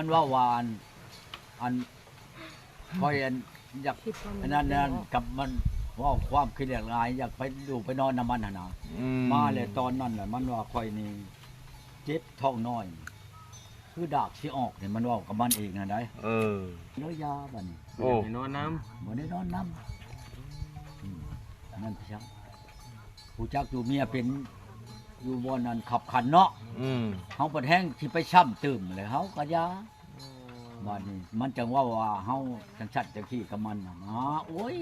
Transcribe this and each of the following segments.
มันว่าวานอันคอยอันอยากอันนั้นกับมันว่าความคิดอย่างไรอยากไปดูไปนอนน้ำมันหนามาเลยตอนนั้นแหละมันว่าคอยนี่เจ็บท้องน้อยคือดากที่ออกเนี่ยมันว่ากับมันเองนะได้เนื้อยาบัดนี้ โอ้ นอนน้ำ บ่ได้นอนน้ำนั่นพี่ช่างผู้จักอยู่เมียเป็นอยู่บนนั้นขับขันเนาะเฮาประแห้งที่ไปช่ำตื่มเลยเฮาก็ยาบัดนี้มันจังว่าเฮาจังชัดจังขี้กับมันน่ะโอ้ย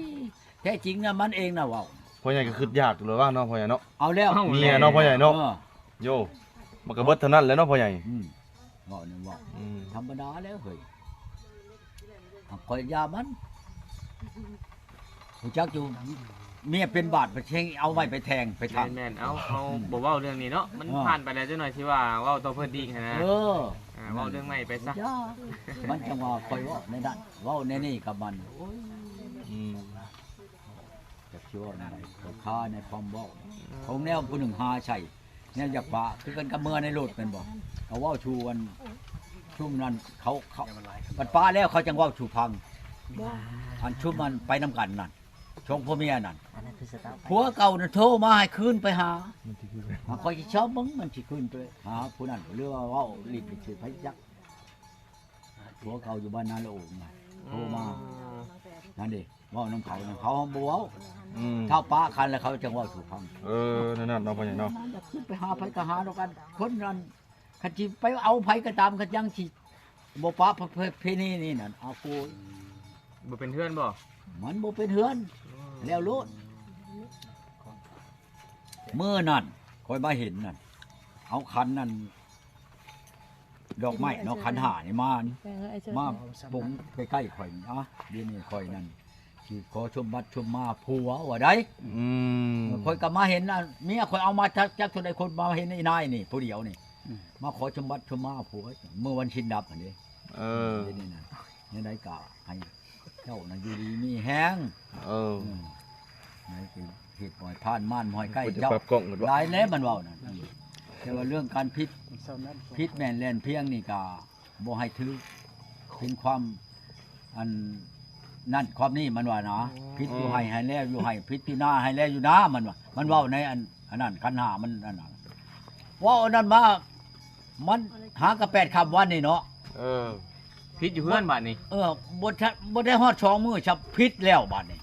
แท้จริงน่ะมันเองน่ะเว้า พ่อใหญ่ก็คิดยากเลยว่าเนาะพ่อใหญ่เนาะ เอาแล้ว เมียเนาะพ่อใหญ่เนาะโยมันก็เบิดเท่านั้นแหล้วเนาะพ่อใหญ่ เว้านี่เว้าธรรมดาแล้วเฮ้ยคอยยามันผู้จักอยู่เมียเป็นบาดไปเช่งเอาไว้ไปแทงไปทาง แม่นเอาบ่เว้าเรื่องนี้เนาะมันผ่านไปแล้วจังหน่อยสิว่าเว้าตัวเพิ่นดีนะเว้าเรื่องใหม่ไปซะ มันจังว่าคอยเว่าในนั้นเว้าในนี่กับมันโอ้ยจะชั่วในค้าในความเว้าของแนวผู้หนึ่งหาใช่เนี่ยอยากปะคือกันกับเมื่อในรถเป็นบ่เขาเว้าชูกันชุ่มนั้นเขาปัดป้าแล้วเขาจังเว้าชูพังอันชุ่มมันไปนํกันนั่นชงพ่อเมียนั่นผัวเก่าน่ะโทรมาให้คืนไปหาคอยสิชอบมึงมันสิคืนไปหาผู้นั้นหรือว่าเว้าลิ้นสิไผจักผัวเก่าอยู่บ้านนาละโอ่งน่ะโทรมานั่นดิเว้านำเขาน่ะเขาบ่เว้าเท่าป้าคันแล้วเขาจังเว้าถูกพังนั่นเนาะพ่อใหญ่เนาะอยากขึ้นไปหาไผก็หาแล้วกันคนนั้นคันสิไปเอาไผก็ตามคันยังสิบ่ป้าเพนี่นี่นั่นเอากู บ่เป็นเพื่อนบ่ มันบ่เป็นเฮือนแล้วโลดมื้อนั้นคอยมาเห็นนั่นเอาขันนั่นดอกไม้เนาะขันหานี่มาปงใกล้ๆข่อยนี่เดี๋ยวนี้ข่อยนั่นสิขอชมบัดชมมาผัวว่าได้ข่อยก็มาเห็นน่ะเมียข่อยเอามาจักเท่าใดคนมาเห็นไอ้นายนี่ผู้เดียวนี่มาขอชมบัดชมมาผัวเมื่อวันชินดับอันนี้เดี๋ยวนี้น่ะนี่ได้กะให้เจ้าน่ะอยู่ดีมีแฮงนี่คือเหตุบ่อยผ่านม่านบ่อยใกล้เจ้าหลายแล้วมันเว้านั่นแต่ว่าเรื่องการพิษแม่นแล่นเพียงนี่ก็บ่ให้ถือเป็นความอันนั่นความนี้มันว่านะพิษอยู่ให้แล้วอยู่ให้พิษอยู่หน้าให้แล้วอยู่หน้ามันว่ามันเว้าในอันนั้นขันหามันอันนั้นว่าอันนั้นมามันหากระ8ค่ำวันนี่เนาะพิษอยู่เพื่อนบัดนี้บ่ได้ฮอด2มื้อชับพิษแล้วบัดนี้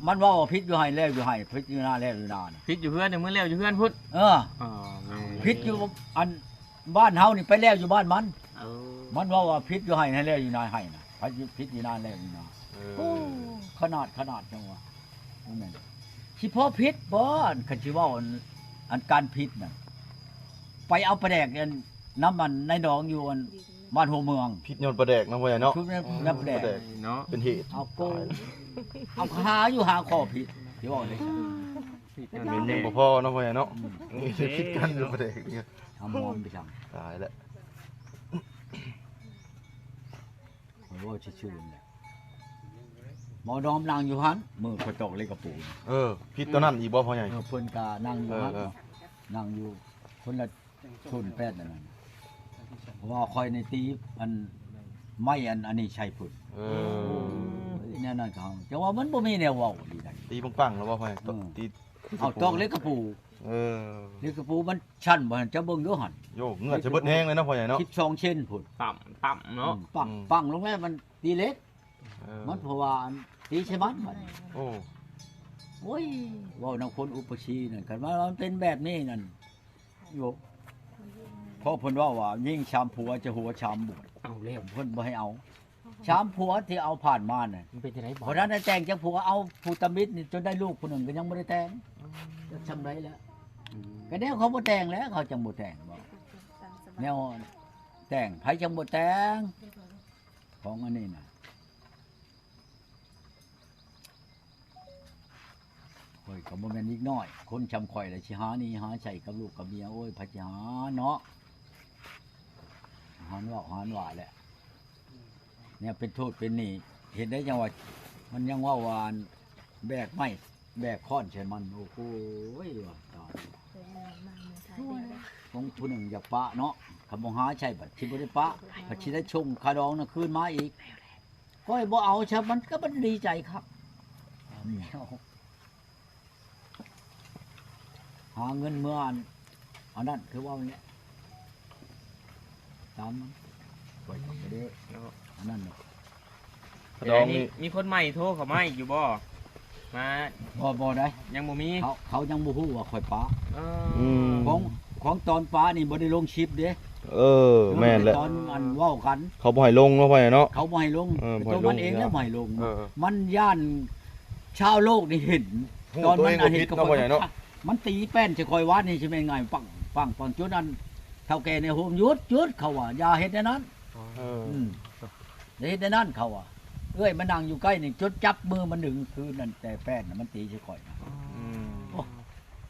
มันว่าพิษอยู่ให้แล้วอยู่ให้พิษอยู่หน้าแล้วอยู่หน้าพิษอยู่เพื่อนมื้อแล้วอยู่เพื่อนพุทธพิษอยู่อันบ้านเฮานี่ไปแล้วอยู่บ้านมันมันว่าพิษอยู่ให้แล้วอยู่หน้าให้น่ะพิษอยู่หน้าแล้วอยู่หน้าขนาดจังว่าแม่นสิพอพิษบ่คันสิว่าอันการพิษน่ะไปเอาปลาแดกน้ำมันในดองอยู่บ้านหัวเมืองพิษยนต์ประแดกเนาะพ่อใหญ่เนาะชุบน้ำประแดกเนาะเป็นเหตุเอาโกเอาหาอยู่หาข้อผิดที่ว่าเลยเป็นยังบ่พอเนาะพ่อใหญ่เนาะนี่พิษกันยนต์ประแดกเนี่ยทำมอมไปสั่งตายแล้วโอ้ยชื่อเนี่ยหมอดอมนั่งอยู่หันมือคอยตกเลยกระปูพิษตัวนั้นอีกบ่พ่อใหญ่เพิ่นกานั่งอยู่หันนั่งอยู่คนละชนแปดนั่นว่าคอยในตีอันไม่อันนี้ใช่พุ่นเนี่ยนั่นเขาแต่ว่ามันบ่มีแนวเว้าดีได้ตีปังๆแล้วบ่พ่อใหญ่ตีเอาตอกเล็กกระปูเล็กกระปูมันชั้นบ่จะเบิ่งอยู่หั่นโยเงือกจะเบิดแห้งเลยเนาะพ่อใหญ่เนาะ12เซนพุ่นต่ำเนาะปังลงแล้วมันตีเล็กมันเพราะว่าตีใช่มันบัดนี้โอ้ยเว้านำคนอุปชีนั่นคันว่ามันเป็นแบบนี้นั่นโยเพราะเพิ่นว่ายิ่งชามผัวจะหัวชามบุญเอาแล้วเพิ่นบ่ให้เอาชามผัวที่เอาผ่านมาน่ะมันเป็นจังได๋บ่เพราะนั้นแต่งจังผัวเอาผู้ตมิตรนี่จนได้ลูกผู้นึงก็ยังบ่ได้แต่งจะทำไรแล้วก็แนวเขาบ่แต่งแล้วเขาจังบ่แต่งบ่แนวแต่งไผจังบ่แต่งของอันนี้น่ะโอ้ยก็บ่แม่นอีกน้อยคนชำข่อยล่ะสิหานี่หาใช้กับลูกกับเมียโอ้ยพะสิหาเนาะหาว่าแหละเนี่ยเป็นโทษเป็นหนี้เห็นได้จังว่ามันยังว่าวานแบกไม้แบกค้อนใช่มันโอ้โหว่าตายของผู้หนึ่งอยากปะเนาะ คำบ่หาใช่บัดสิบ่ได้ปะบัดสิได้ชงคาดองน่ะคืนมาอีกก็บ่เอาซะมันก็บ่ดีใจครับหาเงินเมื่ออันนั้นคือว่าเนี่ยตามมันปล่อยไปเด้ออันนั้นน่ะ ดองนี่ มีคนใหม่โทรเข้ามาอีกอยู่บ่มา บ่ได้ ยังบ่มี เขายังบ่ฮู้ว่าข่อยปะ เอ ของตอนปะนี่บ่ได้ลงคลิปเด้ เออแม่นแหละ ตอนอันเว้ากัน เขาบ่ให้ลงเนาะพ่อใหญ่เนาะ เขาบ่ให้ลง บ่ให้ ตัว ลง มันเองแล้วบ่ให้ลง เออ มันย่านชาวโลกนี่เห็น ฮู้ตัวเองบ่ผิดเนาะพ่อใหญ่เนาะ มันตีแป้นจะคอยวัดนี่ใช่ไหมไงปังปังจุดนั้นเท่าแก่ในโฮมหยุดเขาว่าอย่าเฮ็ดในนั้น เออ อย่าเฮ็ดในนั้นเขาว่าเอ้ยมันนั่งอยู่ใกล้นี่จดจับมือมันดึงคืนนั่นแต่แป้นน่ะมันตีใช่ข่อยนะ อืม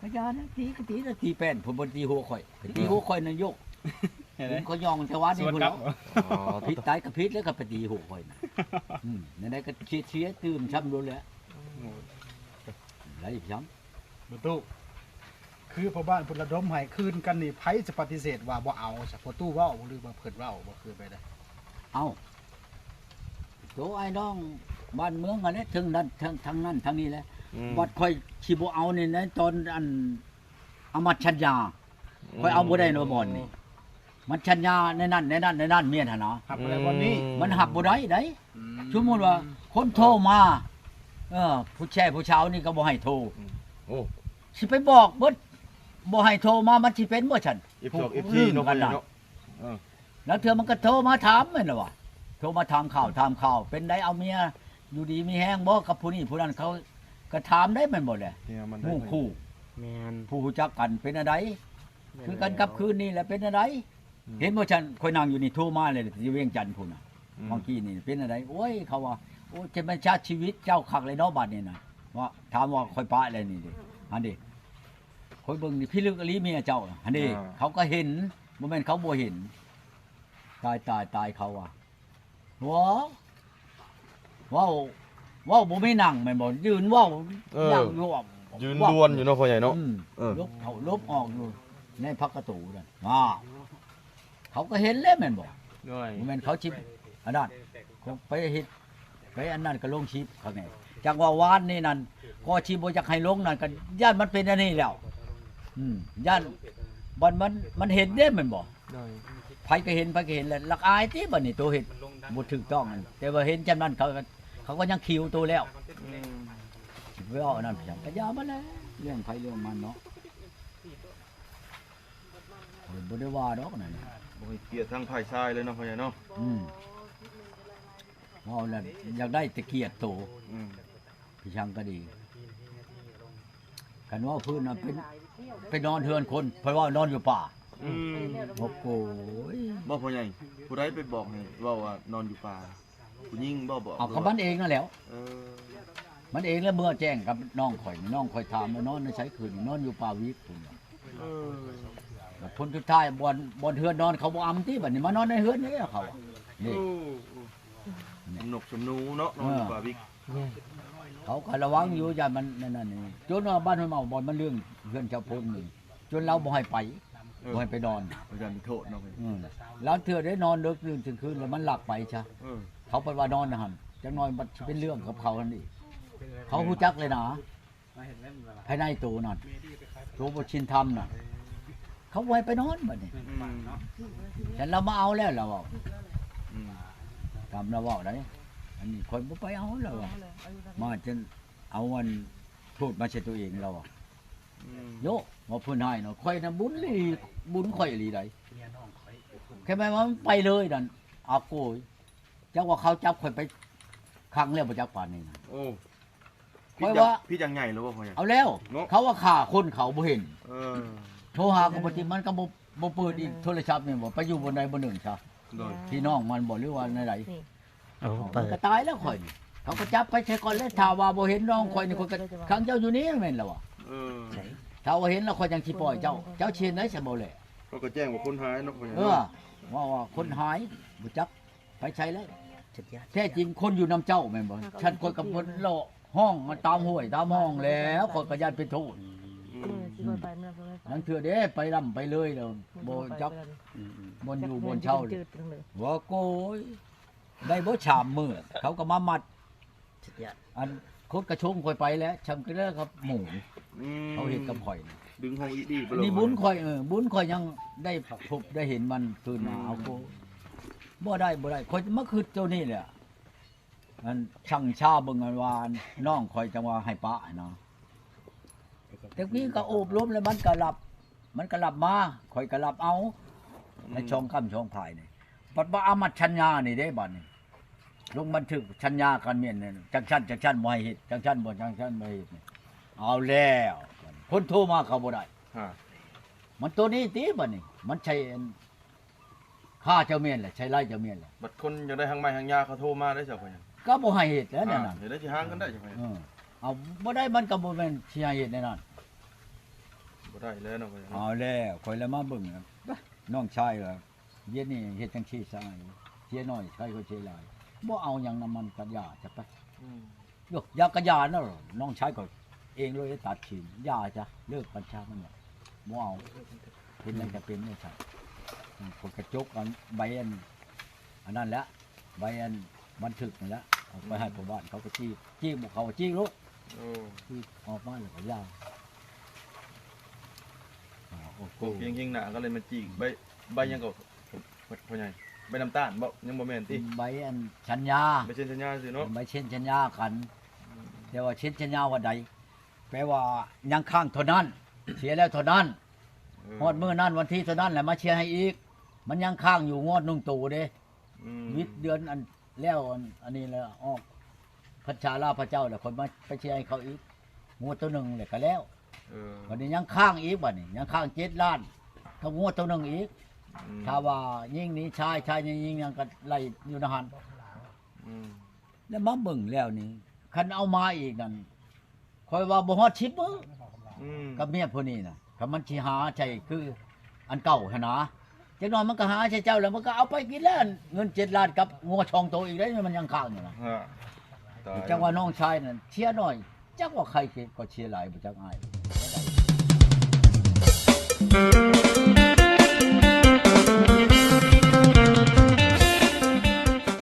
ก็อย่านะตีก็ตีนะตีแป้นผมบ่ตีหัวข่อยไปตีหัวข่อยนั่นยกผมเขายองแต่ว่านี่พุ่นแล้ว อ๋อ พิษตายกับพิษแล้วก็ไปตีหัวข่อยนะนั่นได้ก็เชียร์ตื่นช้ำรู้แล้วไรอีกช้ำ ประตูคือพ่อบ้านพุ่นระดมให้คืนกันนี่ไผจะปฏิเสธว่าบ่เอาซะประตูเว้าหรือว่าเพิ่นเว้าบ่คือไปได้ เอาโตไอ้น้องบ้านเมืองอันนี้ถึงนั้นทั้งนั้นทั้งนี้แหละ อืม บัดค่อยสิบ่เอานี่นะตอนอันอมัดชัญญาค่อยเอาบ่ได้เนาะบ่อนนี่มันชัญญาในนั้นเมียนหั่นเนาะ หับอะไรวันนี้ มันหับบ่ได้ได้สมมุติว่าคนโทรมาผู้แช่ผู้เช้านี่ก็บ่ให้โทร โอ้ สิไปบอกเบิดบ่ให้โทรมามันสิเป็นบ่ฉัน F2 F3 เนาะพ่อใหญ่เนาะ แล้วเธอมันก็โทรมาถามแม่นล่ะว่าโทรมาถามข่าวเป็นได้เอาเมียอยู่ดีมีแห้งบ่กับผู้นี้ผู้นั้นเขาก็ถามได้แม่นบ่แหละ เนี่ยมัน หมู่คู่ แม่น ผู้รู้จักกันเป็นอะไรคือกันกับคืนนี้แหละเป็นอะไรเห็นบ่ฉันค่อยนั่งอยู่นี่โทรมาเลยที่เวียงจันทน์พุ่นน่ะเมื่อกี้นี่เป็นอะไรโอ้ยเขาว่าโอ้จะเป็นชาติชีวิตเจ้าคักเลยเนาะบัดนี้น่ะว่าถามว่าค่อยปะอะไรนี่ดิอันนี้ค่อยเบิ่งนี่พี่ลึกอลีเมียเจ้าอันนี้เขาก็เห็นบ่แม่นเขาบ่เห็นตายเขาว่าว้าวบ่ไม่นั่งแม่นบ่ยืนว้าวนั่งอยู่ ยืนดวนอยู่เนาะพ่อใหญ่เนาะ ลบเขาลบออกอยู่ในพักกระตูนั่นเขาก็เห็นแล้วแม่นบ่ ด้วย บ่แม่นเขาชิปอันนั้นเขาไปเฮ็ดไปอันนั้นก็ลงชิปข้างในจังว่าวานนี่นั่นก็ชิปบ่อยากให้ลงนั่นก็ย่านมันเป็นอันนี้แล้วย่านบ่มันเห็นเด้แม่นบ่ ด้วย ไผก็เห็นแล้วลักอายติบัดนี้ตัวเฮ็ดบ่ถูกต้องนั่นแต่ว่าเห็นจำนั้นเขาก็ยังคิวตัวแล้ว สิไปเอาอันนั้นไปจังก็ยามาแล้วเรื่องไผเรื่องมันเนาะบ่ได้ว่าดอกนั่น บ่ให้เกียรติทางฝ่ายชายเลยเนาะพ่อใหญ่เนาะ เอาแล้วอยากได้ตะเกียบโต อืม พี่ช่างก็ดีกันว่าพื้นน่ะเป็นนอนเทือนคนเพราะว่านอนอยู่ป่า อืม โอ้โห บ่พ่อใหญ่ผู้ใดไปบอกให้เว้าว่านอนอยู่ป่าผู้หญิงบ่บอก เอากับมันเองนั่นแหล้ว เออ มันเองแล้วเมื่อแจ้งกับน้องข่อยน้องข่อยถามว่านอนในใช้คืนนอนอยู่ป่าวิกพุ่น เออ ผลสุดท้ายบ่อนเฮือนนอนเขาบ่อำติบัดนี้มานอนในเฮือนนี่เขานี่ สำนกสำนูเนาะนอนอยู่ป่าวิก เขาก็ระวังอยู่อย่ามันนั่นนี่จนว่าบ้านห้วยเมาบ่อนมันเรื่องเพื่อนชาวพงนี่จนเราบ่ให้ไปบ่ให้ไปนอน อาจารย์มีโทษเนาะพ่อใหญ่ แล้วเธอได้นอนดึกดื่นถึงคืนแล้วมันหลับไปซะ เออ เขาไปว่านอนนะหั่นจังน้อยมันสิเป็นเรื่องกับเขานั่นอีกเขาฮู้จักเลยนะภายในตัวนั่นตัวบ่ชินธรรมน่ะเขาบ่ให้ไปนอนบัดนี้ อืม ฉันเรามาเอาแล้วเราเว้า อืม ตามเราเว้าได้อันนี้คนบ่ไปเอาแล้วอะมาจนเอาวันพูดมาใช่ตัวเองเราอะ อืม โยว่าเพิ่นให้เนาะข่อยน่ะบุญอีหลีบุญข่อยอีหลีได้แค่แม่ว่ามันไปเลยนั่นอาโกยจักว่าเขาจับข่อยไปครั้งแล้วบ่จักปานนี้นะ โอ้ ค่อยว่า พี่จังใหญ่แล้วบ่พ่อใหญ่ เอาแล้ว เนาะ เขาว่าฆ่าคนเขาบ่เห็น เออ โทรหาก็บ่ติดมันก็บ่เปิดอีกโทรศัพท์นี่บ่ไปอยู่บนใดบนหนึ่งซะ โดย พี่น้องมันบ่หรือว่าไหน โอ้ ๆ เปิ มัน ด ก็ตายแล้วข่อยนี่เขาก็จับไปใช้ก่อนแล้วถ้าว่าบ่เห็นน้องข่อยนี่ข่อยก็ขังเจ้าอยู่นี่แม่นแล้วว่ะ เออ ถ้าว่าเห็นแล้วข่อยจังสิปล่อยเจ้าเชียนได้ซะบ่แหละ เขาก็แจ้งว่าคนหายเนาะพ่อใหญ่ เอ เนาะ อว่าคนหายบ่จักไปใช้แล้ว สุดยอด แท้จริงคนอยู่นํเจ้าแม่นบ่ฉันข่อยกับเพิ่นเลาะห้องมันตามห้วยตามห้องแล้วข่อยก็ญาติเป็นโทษ อื สิบ่ไปเมื่อบ่ไป นั่นคือเด้ไปร่ำไปเลยแล้วบ่จักบนอยู่บนเช่าเลยว่าโกยได้บ่ชามมื้อเขาก็มามัดอันคดกระชงค่อยไปแล้วชำกระเด้อครับหมูเขาเฮ็ดกับข่อยนี่ ดึงห้องอีดีไปลง นี่บุญข่อยบุญข่อยยังได้พบได้เห็นมันคืนมาเอาโกบ่ได้ข่อยมาคือเจ้านี่แหละอันช่างชาเบิ่งอันว่าน้องข่อยจังว่าให้ปะเนาะแต่กี้ก็โอบรมแล้วมันก็หลับมาข่อยก็หลับเอาในช่องค่ำช่องพายนี่บัดบ่อามัดชัญญานี่เด้บัดนี้ลงบันทึกชัญญากันเมียนนี่จังชั้นบ่ให้เฮ็ดจังชั้นบ่จังชั้นบ่ให้เฮ็ดนี่เอาแล้วคนโทรมาเขาบ่ได้ ฮะ มันตัวนี้ติบัดนี้มันใช่ฆ่าเจ้าเมียนแหละใช่ไล่เจ้าเมียนแหละ บัดคนอยากได้ทางไม้ทางยาเขาโทรมาได้เจ้าพ่อใหญ่ ก็บ่ให้เฮ็ดแล้วนั่นน่ะ เดี๋ยวได้สิหางกันได้เจ้าพ่อใหญ่ เอาบ่ได้มันก็บ่แม่นสิให้เฮ็ดแน่นอน บ่ได้แล้วเนาะพ่อใหญ่ เอาแล้วข่อยแล้วมาเบิ่งครับน้องชายว่าเย็นนี่เฮ็ดจังซี่ซะเสียน้อยใช้ก็เสียหลายบ่เอาหยังนำมันกัดยาจะไปยกยากระยาเนาะน้องชายก็เองเลยตัดทิ้งยาจ้ะเลิกกัญชามันเนี่ยบ่เอาเป็นอะไรจะเป็นไม่ใช่คนกระจกอันใบอันนั้นแหละใบอันบันทึกนั่นแหละเอาไปให้พ่อบ้านเขาก็จี้บ่เขาจี้ลูก โอ้ จี้ออกมาแล้วก็ยาโอ้โห โกเพียงๆหน้าก็เลยมาจีกใบยังก็พ่อใหญ่ใบน้ำตาลบ่ยังบ่แม่นติ ใบอันชัญญา ใบเช่นสัญญาสิเนาะ ใบเช่นชัญญากันแต่ว่าเช่นชัญญาว่าใดแปลว่ายังข้างเท่านั้น เสียแล้วเท่านั้นงวดมื้อนั้นวันที่เท่านั้นแหละมาเชียร์ให้อีก มันยังข้างอยู่งวดนุ่งตู่เด้วิทย์เดือนอันแล้วอันนี้แล้วออกพัชชาลาพระเจ้าแล้วคนมาไปเชียร์ให้เขาอีกงวดตัวหนึงเลยก็แล้ววันนี้ยังข้างอีกบัดนี้ยังข้าง7 ล้านถ้างวดตัวหนึงอีกถ้าว่ายิ่งนี้ชายยิ่งยังก็ไล่อยู่ในหันแล้วมาเบิ่งแล้วนี่คันเอามาอีกนั่นคอยว่าบ่ฮอด10มื้อกับเมียผู้นี้น่ะคันมันสิหาใช่คืออันเก่าหั่นนะจักหน่อยมันก็หาใช่เจ้าแล้วมันก็เอาไปกินแล้วเงิน7 ล้านกับงัวช่องโตอีกได้มันยังค้างอยู่นะ ฮะตาย จังว่าน้องชายนั่นเชียร์หน่อยจักว่าใครก็เชียร์หลายบ่จักอาย